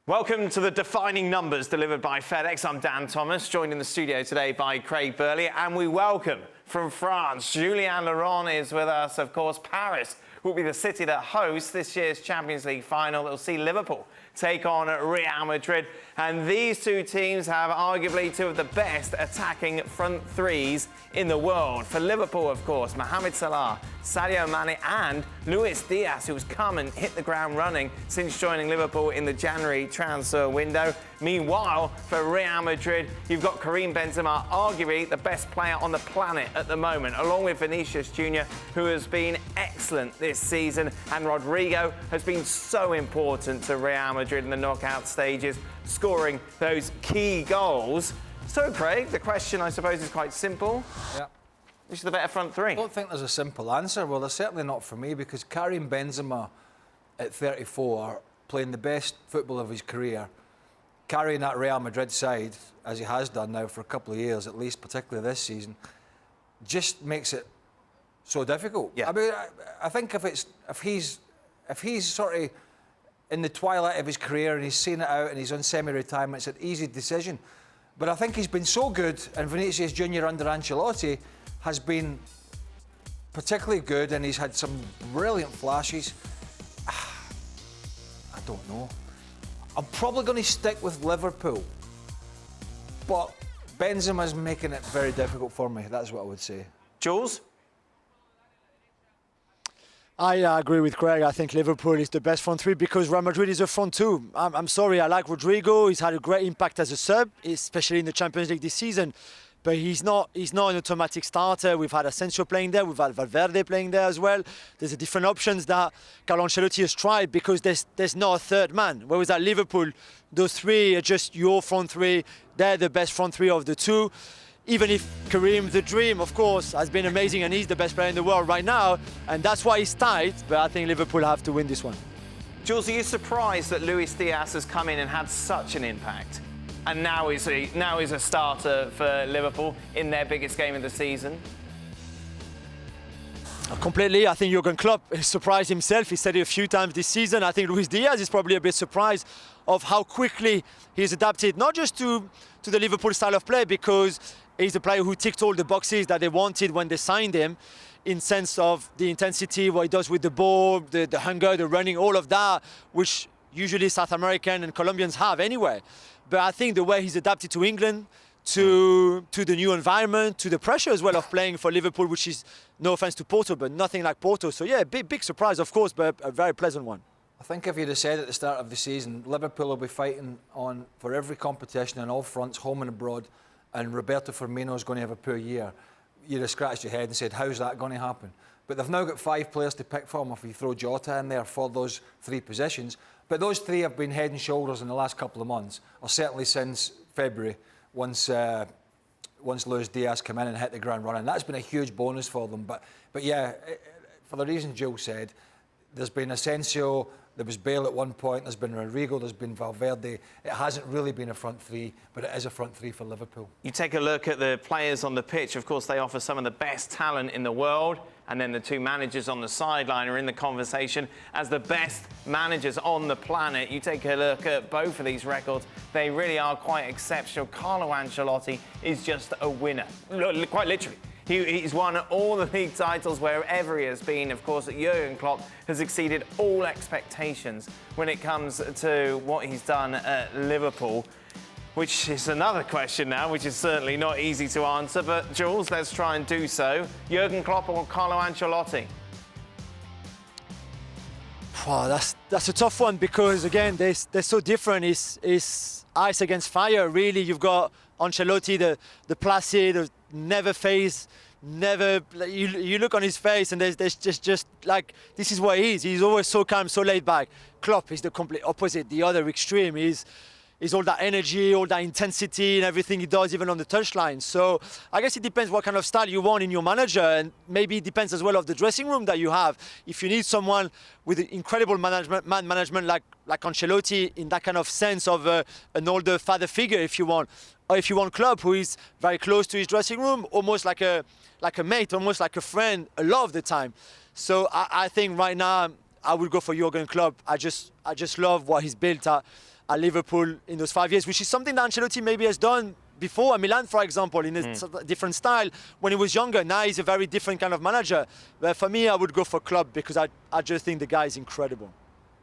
Welcome to the Defining Numbers delivered by FedEx. I'm Dan Thomas, joined in the studio today by Craig Burley, and we welcome from France, Julien is with us. Of course, Paris will be the city that hosts this year's Champions League final. It'll see Liverpool take on Real Madrid, and these two teams have arguably two of the best attacking front threes in the world. For Liverpool, of course, Mohamed Salah, Sadio Mane and Luis Diaz, who's come and hit the ground running since joining Liverpool in the January transfer window. Meanwhile, for Real Madrid, you've got Karim Benzema, arguably the best player on the planet at the moment, along with Vinicius Junior, who has been excellent this season, and Rodrigo has been so important to Real Madrid in the knockout stages, scoring those key goals. So, Craig, the question, I suppose, is quite simple. Yeah. Which is the better front three? I don't think there's a simple answer. Well, there's certainly not for me, because Karim Benzema, at 34, playing the best football of his career, carrying that Real Madrid side, as he has done now for a couple of years, at least, particularly this season, just makes it so difficult. Yeah. I mean, I think if he's sort of in the twilight of his career and he's seen it out and he's on semi-retirement, it's an easy decision. But I think he's been so good, and Vinicius Junior under Ancelotti has been particularly good, and he's had some brilliant flashes. I don't know. I'm probably going to stick with Liverpool, but Benzema's making it very difficult for me. That's what I would say. Jules? I agree with Craig. I think Liverpool is the best front three because Real Madrid is a front two. I'm sorry, I like Rodrigo. He's had a great impact as a sub, especially in the Champions League this season. But he's not an automatic starter. We've had Asensio playing there. We've had Valverde playing there as well. There's a different options that Carlo Ancelotti has tried because there's not a third man. Whereas at Liverpool, those three are just your front three. They're the best front three of the two. Even if Karim, the dream, of course, has been amazing and he's the best player in the world right now, and that's why he's tight, but I think Liverpool have to win this one. Jules, are you surprised that Luis Diaz has come in and had such an impact? And now he's a starter for Liverpool in their biggest game of the season? Completely. I think Jurgen Klopp surprised himself. He said it a few times this season. I think Luis Diaz is probably a bit surprised of how quickly he's adapted, not just to the Liverpool style of play, because he's a player who ticked all the boxes that they wanted when they signed him, in sense of the intensity, what he does with the ball, the hunger, the running, all of that, which usually South American and Colombians have anyway. But I think the way he's adapted to England, to the new environment, to the pressure as well of playing for Liverpool, which is, no offence to Porto, but nothing like Porto. So yeah, big surprise, of course, but a very pleasant one. I think if you'd have said at the start of the season, Liverpool will be fighting for every competition on all fronts, home and abroad, and Roberto Firmino's going to have a poor year, you'd have scratched your head and said, how's that going to happen? But they've now got 5 players to pick from if you throw Jota in there for those 3 positions. But those 3 have been head and shoulders in the last couple of months, or certainly since February, once Luis Diaz came in and hit the ground running. That's been a huge bonus for them. But yeah, for the reason Joe said, there's been Asensio, there was Bale at one point, there's been Rodrigo, there's been Valverde. It hasn't really been a front three, but it is a front three for Liverpool. You take a look at the players on the pitch. Of course, they offer some of the best talent in the world. And then the 2 managers on the sideline are in the conversation as the best managers on the planet. You take a look at both of these records. They really are quite exceptional. Carlo Ancelotti is just a winner, quite literally. He's won all the league titles wherever he has been. Of course, Jurgen Klopp has exceeded all expectations when it comes to what he's done at Liverpool, which is another question now, which is certainly not easy to answer. But, Jules, let's try and do so. Jurgen Klopp or Carlo Ancelotti? Wow, that's a tough one because, again, they're so different. It's ice against fire, really. You've got Ancelotti, the placid, the never phase, never. You look on his face and there's just like, this is what he is. He's always so calm, so laid back. Klopp is the complete opposite. The other extreme is all that energy, all that intensity and everything he does, even on the touchline. So I guess it depends what kind of style you want in your manager, and maybe it depends as well of the dressing room that you have. If you need someone with incredible man management like Ancelotti, in that kind of sense of an older father figure, if you want, or if you want Klopp, who is very close to his dressing room, almost like a mate, almost like a friend, a lot of the time. So I think right now I would go for Jurgen Klopp. I just love what he's built at Liverpool in those 5 years, which is something that Ancelotti maybe has done before at Milan, for example, in a different style when he was younger. Now he's a very different kind of manager. But for me, I would go for Klopp because I just think the guy is incredible.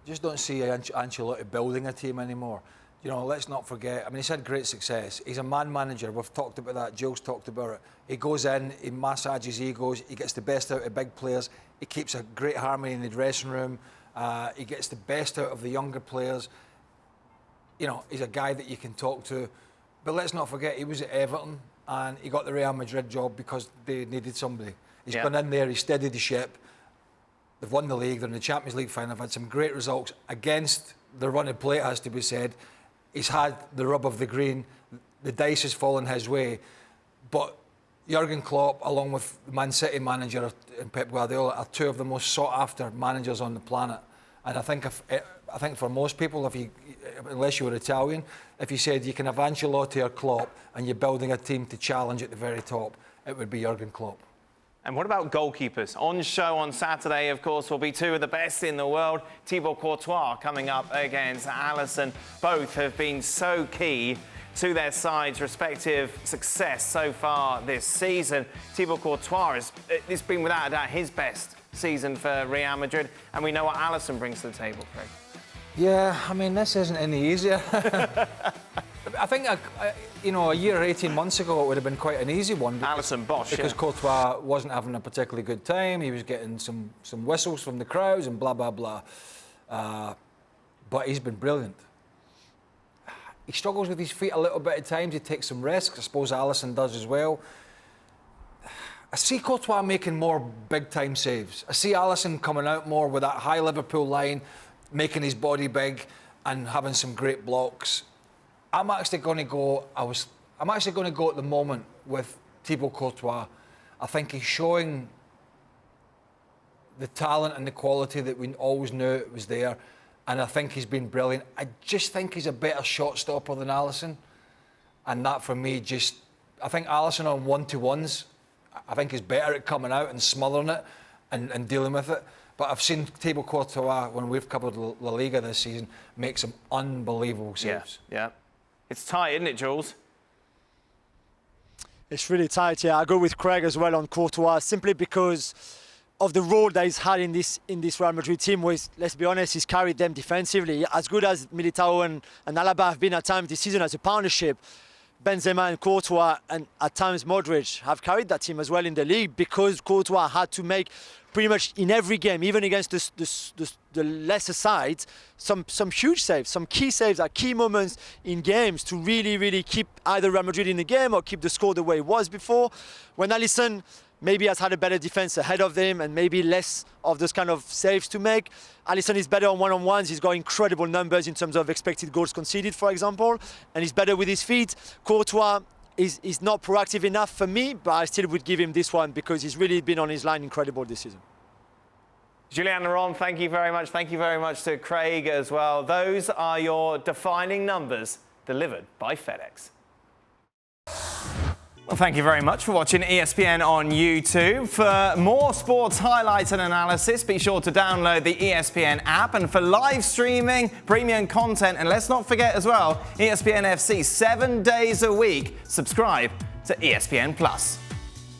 Just don't see Ancelotti building a team anymore. You know, let's not forget, I mean, he's had great success. He's a man manager. We've talked about that. Jill's talked about it. He goes in, he massages egos, he gets the best out of big players. He keeps a great harmony in the dressing room. He gets the best out of the younger players. You know, he's a guy that you can talk to. But let's not forget, he was at Everton and he got the Real Madrid job because they needed somebody. He's gone in there, he's steadied the ship. They've won the league, they're in the Champions League final. They've had some great results against the run of play, it has to be said. He's had the rub of the green. The dice has fallen his way. But Jurgen Klopp, along with the Man City manager and Pep Guardiola, are two of the most sought-after managers on the planet. And I think for most people, unless you were Italian, if you said you can have Ancelotti or Klopp and you're building a team to challenge at the very top, it would be Jurgen Klopp. And what about goalkeepers? On show on Saturday, of course, will be two of the best in the world. Thibaut Courtois coming up against Alisson. Both have been so key to their sides' respective success so far this season. Thibaut Courtois, it's been without a doubt his best season for Real Madrid. And we know what Alisson brings to the table, Craig. Yeah, I mean, this isn't any easier. I think, a year or 18 months ago, it would have been quite an easy one. Alisson Bosch, because Courtois wasn't having a particularly good time. He was getting some whistles from the crowds and blah, blah, blah. But he's been brilliant. He struggles with his feet a little bit at times. He takes some risks. I suppose Alisson does as well. I see Courtois making more big-time saves. I see Alisson coming out more with that high Liverpool line, making his body big and having some great blocks. I'm actually going to go at the moment with Thibaut Courtois. I think he's showing the talent and the quality that we always knew it was there, and I think he's been brilliant. I just think he's a better shot stopper than Alisson, and that for me I think Alisson on one-to-ones, I think he's better at coming out and smothering it and dealing with it. But I've seen Thibaut Courtois, when we've covered La Liga this season, make some unbelievable saves. Yeah. It's tight, isn't it, Jules? It's really tight, yeah. I go with Craig as well on Courtois, simply because of the role that he's had in this Real Madrid team, where, let's be honest, he's carried them defensively. As good as Militao and Alaba have been at times this season as a partnership, Benzema and Courtois and at times Modric have carried that team as well in the league, because Courtois had to make pretty much in every game, even against the lesser sides, some huge saves, some key saves at key moments in games to really, really keep either Real Madrid in the game or keep the score the way it was before. When Alisson maybe has had a better defense ahead of him and maybe less of those kind of saves to make, Alisson is better on one-on-ones. He's got incredible numbers in terms of expected goals conceded, for example, and he's better with his feet. Courtois is not proactive enough for me, but I still would give him this one because he's really been on his line incredible this season. Julien Laurent, thank you very much. Thank you very much to Craig as well. Those are your defining numbers delivered by FedEx. Well, thank you very much for watching ESPN on YouTube. For more sports highlights and analysis, be sure to download the ESPN app. And for live streaming, premium content, and let's not forget as well, ESPN FC 7 days a week. Subscribe to ESPN Plus.